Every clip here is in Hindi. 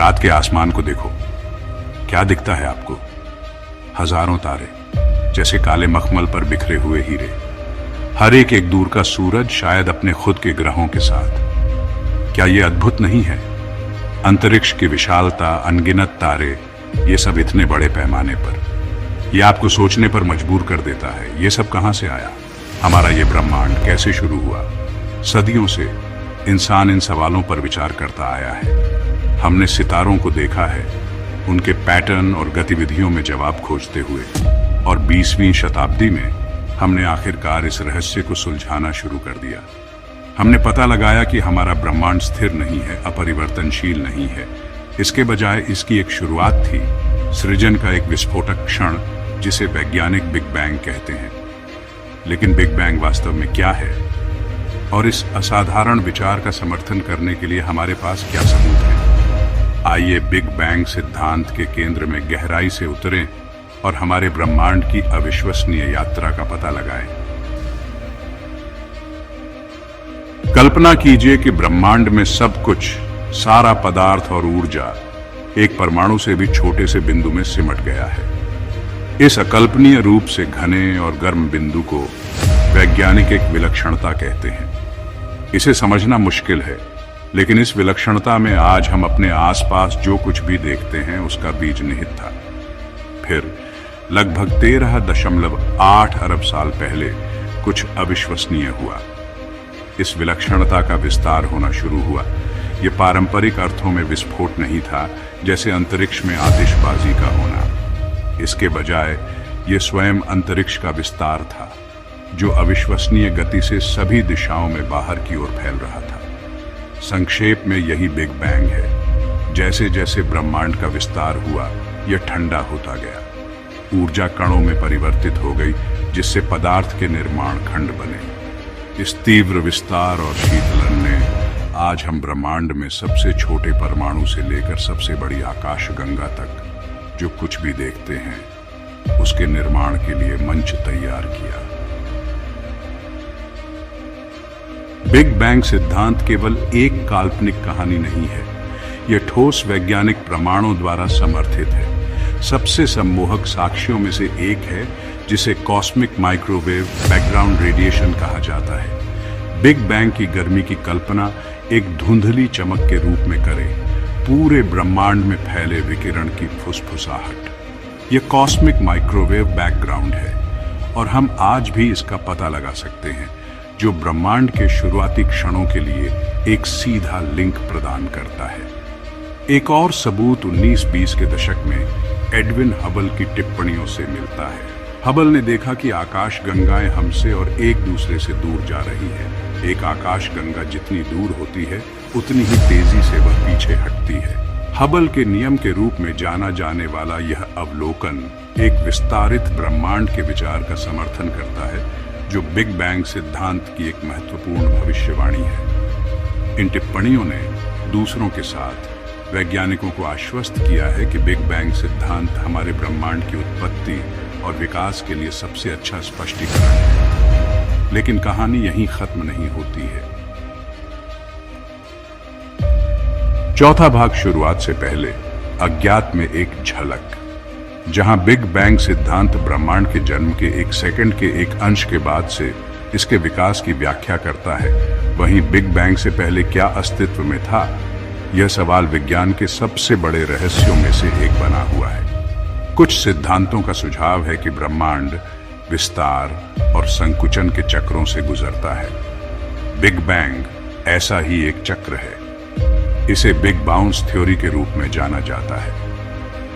रात के आसमान को देखो, क्या दिखता है आपको? हजारों तारे, जैसे काले मखमल पर बिखरे हुए हीरे। हर एक दूर का सूरज, शायद अपने खुद के ग्रहों के साथ। क्या ये अद्भुत नहीं है? अंतरिक्ष की विशालता, अनगिनत तारे, ये सब इतने बड़े पैमाने पर, ये आपको सोचने पर मजबूर कर देता है। ये सब कहां से आया? हमारा ये ब्रह्मांड कैसे शुरू हुआ? सदियों से इंसान इन सवालों पर विचार करता आया है। हमने सितारों को देखा है, उनके पैटर्न और गतिविधियों में जवाब खोजते हुए, और 20वीं शताब्दी में हमने आखिरकार इस रहस्य को सुलझाना शुरू कर दिया। हमने पता लगाया कि हमारा ब्रह्मांड स्थिर नहीं है, अपरिवर्तनशील नहीं है। इसके बजाय इसकी एक शुरुआत थी, सृजन का एक विस्फोटक क्षण, जिसे वैज्ञानिक बिग बैंग कहते हैं। लेकिन बिग बैंग वास्तव में क्या है, और इस असाधारण विचार का समर्थन करने के लिए हमारे पास क्या सबूत है? आइए बिग बैंग सिद्धांत के केंद्र में गहराई से उतरें और हमारे ब्रह्मांड की अविश्वसनीय यात्रा का पता लगाएं। कल्पना कीजिए कि ब्रह्मांड में सब कुछ, सारा पदार्थ और ऊर्जा एक परमाणु से भी छोटे से बिंदु में सिमट गया है। इस अकल्पनीय रूप से घने और गर्म बिंदु को वैज्ञानिक एक विलक्षणता कहते हैं। इसे समझना मुश्किल है, लेकिन इस विलक्षणता में आज हम अपने आसपास जो कुछ भी देखते हैं उसका बीज निहित था। फिर लगभग 13.8 अरब साल पहले कुछ अविश्वसनीय हुआ। इस विलक्षणता का विस्तार होना शुरू हुआ। यह पारंपरिक अर्थों में विस्फोट नहीं था, जैसे अंतरिक्ष में आतिशबाजी का होना। इसके बजाय यह स्वयं अंतरिक्ष का विस्तार था, जो अविश्वसनीय गति से सभी दिशाओं में बाहर की ओर फैल रहा था। संक्षेप में यही बिग बैंग है। जैसे जैसे ब्रह्मांड का विस्तार हुआ, यह ठंडा होता गया। ऊर्जा कणों में परिवर्तित हो गई, जिससे पदार्थ के निर्माण खंड बने। इस तीव्र विस्तार और शीतलन ने आज हम ब्रह्मांड में सबसे छोटे परमाणु से लेकर सबसे बड़ी आकाशगंगा तक जो कुछ भी देखते हैं, उसके निर्माण के लिए मंच तैयार किया। बिग बैंग सिद्धांत केवल एक काल्पनिक कहानी नहीं है, यह ठोस वैज्ञानिक प्रमाणों द्वारा समर्थित है। सबसे सम्मोहक साक्ष्यों में से एक है, जिसे कॉस्मिक माइक्रोवेव बैकग्राउंड रेडिएशन कहा जाता है। बिग बैंग की गर्मी की कल्पना एक धुंधली चमक के रूप में करें, पूरे ब्रह्मांड में फैले विकिरण की फुसफुसाहट। यह कॉस्मिक माइक्रोवेव बैकग्राउंड है, और हम आज भी इसका पता लगा सकते हैं, जो ब्रह्मांड के शुरुआती क्षणों के लिए एक सीधा लिंक प्रदान करता है। एक और सबूत 1920 के दशक में एडविन हबल की टिप्पणियों से मिलता है। हबल ने देखा कि आकाशगंगाएं हमसे और एक दूसरे से दूर जा रही है। एक आकाशगंगा जितनी दूर होती है, उतनी ही तेजी से वह पीछे हटती है। हबल के नियम के रूप में जाना जाने वाला यह अवलोकन एक विस्तारित ब्रह्मांड के विचार का समर्थन करता है, जो बिग बैंग सिद्धांत की एक महत्वपूर्ण भविष्यवाणी है। इन टिप्पणियों ने दूसरों के साथ वैज्ञानिकों को आश्वस्त किया है कि बिग बैंग सिद्धांत हमारे ब्रह्मांड की उत्पत्ति और विकास के लिए सबसे अच्छा स्पष्टीकरण है। लेकिन कहानी यहीं खत्म नहीं होती है। चौथा भाग शुरुआत से पहले, अज्ञात में एक झलक। जहां बिग बैंग सिद्धांत ब्रह्मांड के जन्म के एक सेकंड के एक अंश के बाद से इसके विकास की व्याख्या करता है, वहीं बिग बैंग से पहले क्या अस्तित्व में था? यह सवाल विज्ञान के सबसे बड़े रहस्यों में से एक बना हुआ है। कुछ सिद्धांतों का सुझाव है कि ब्रह्मांड विस्तार और संकुचन के चक्रों से गुजरता है। बिग बैंग ऐसा ही एक चक्र है। इसे बिग बाउंस थ्योरी के रूप में जाना जाता है।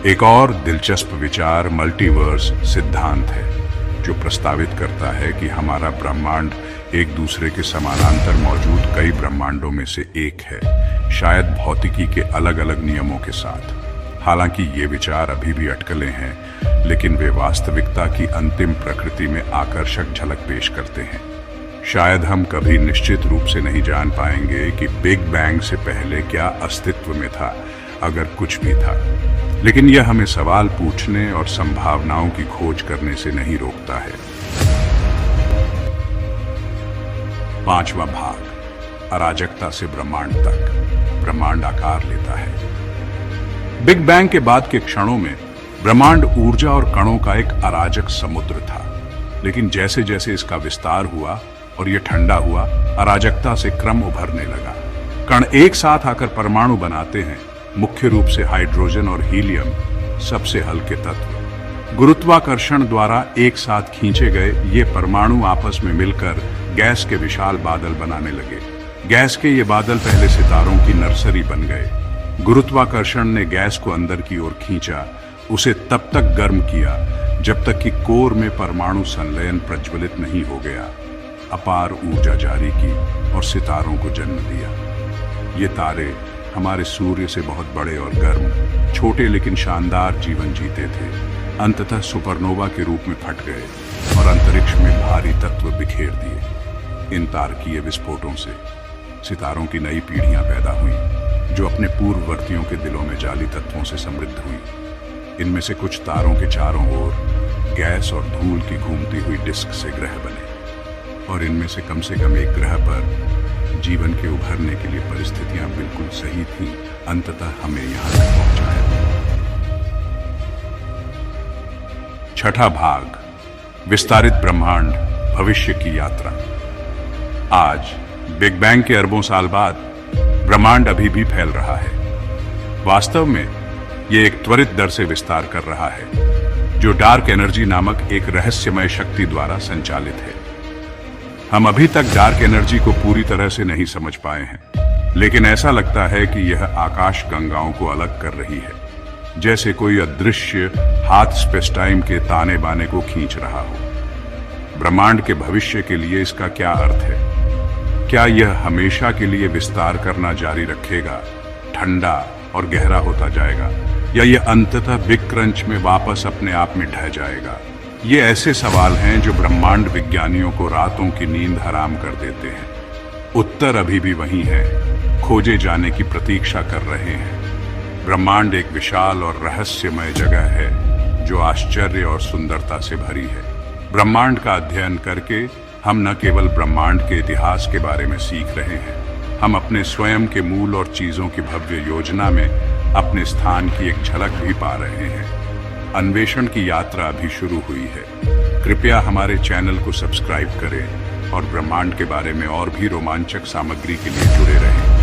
एक और दिलचस्प विचार मल्टीवर्स सिद्धांत है, जो प्रस्तावित करता है कि हमारा ब्रह्मांड एक दूसरे के समानांतर मौजूद कई ब्रह्मांडों में से एक है, शायद भौतिकी के अलग अलग नियमों के साथ। हालांकि ये विचार अभी भी अटकलें हैं, लेकिन वे वास्तविकता की अंतिम प्रकृति में आकर्षक झलक पेश करते हैं। शायद हम कभी निश्चित रूप से नहीं जान पाएंगे कि बिग बैंग से पहले क्या अस्तित्व में था, अगर कुछ भी था। लेकिन यह हमें सवाल पूछने और संभावनाओं की खोज करने से नहीं रोकता है। पांचवा भाग, अराजकता से ब्रह्मांड तक। ब्रह्मांड आकार लेता है। बिग बैंग के बाद के क्षणों में ब्रह्मांड ऊर्जा और कणों का एक अराजक समुद्र था। लेकिन जैसे जैसे इसका विस्तार हुआ और यह ठंडा हुआ, अराजकता से क्रम उभरने लगा। कण एक साथ आकर परमाणु बनाते हैं, मुख्य रूप से हाइड्रोजन और हीलियम, सबसे हल्के तत्व। गुरुत्वाकर्षण द्वारा एक साथ खींचे गए ये परमाणु आपस में मिलकर गैस के विशाल बादल बनाने लगे। गैस के ये बादल पहले सितारों की नर्सरी बन गए। गुरुत्वाकर्षण ने गैस को अंदर की ओर खींचा, उसे तब तक गर्म किया जब तक कि कोर में परमाणु संलयन प्रज्वलित नहीं हो गया, अपार ऊर्जा जारी की और सितारों को जन्म दिया। ये तारे हमारे सूर्य से बहुत बड़े और गर्म, छोटे लेकिन शानदार जीवन जीते थे। अंततः सुपरनोवा के रूप में फट गए और अंतरिक्ष में भारी तत्व बिखेर दिए। इन तारकीय विस्फोटों से सितारों की नई पीढ़ियां पैदा हुई, जो अपने पूर्ववर्तियों के दिलों में जाली तत्वों से समृद्ध हुई। इनमें से कुछ तारों के चारों ओर गैस और धूल की घूमती हुई डिस्क से ग्रह बने, और इनमें से कम एक ग्रह पर जीवन के उभरने के लिए परिस्थितियां बिल्कुल सही थीं। अंततः हमें यहां तक पहुंचाया। छठा भाग, विस्तारित ब्रह्मांड, भविष्य की यात्रा। आज बिग बैंग के अरबों साल बाद ब्रह्मांड अभी भी फैल रहा है। वास्तव में यह एक त्वरित दर से विस्तार कर रहा है, जो डार्क एनर्जी नामक एक रहस्यमय शक्ति द्वारा संचालित है। हम अभी तक डार्क एनर्जी को पूरी तरह से नहीं समझ पाए हैं, लेकिन ऐसा लगता है कि यह आकाश गंगाओं को अलग कर रही है, जैसे कोई अदृश्य हाथ स्पेस टाइम के ताने बाने को खींच रहा हो। ब्रह्मांड के भविष्य के लिए इसका क्या अर्थ है? क्या यह हमेशा के लिए विस्तार करना जारी रखेगा, ठंडा और गहरा होता जाएगा, या यह अंततः बिग क्रंच में वापस अपने आप में ढह जाएगा? ये ऐसे सवाल हैं जो ब्रह्मांड विज्ञानियों को रातों की नींद हराम कर देते हैं। उत्तर अभी भी वही है, खोजे जाने की प्रतीक्षा कर रहे हैं। ब्रह्मांड एक विशाल और रहस्यमय जगह है, जो आश्चर्य और सुंदरता से भरी है। ब्रह्मांड का अध्ययन करके हम न केवल ब्रह्मांड के इतिहास के बारे में सीख रहे हैं, हम अपने स्वयं के मूल और चीजों की भव्य योजना में अपने स्थान की एक झलक भी पा रहे हैं। अन्वेषण की यात्रा अभी शुरू हुई है। कृपया हमारे चैनल को सब्सक्राइब करें और ब्रह्मांड के बारे में और भी रोमांचक सामग्री के लिए जुड़े रहें।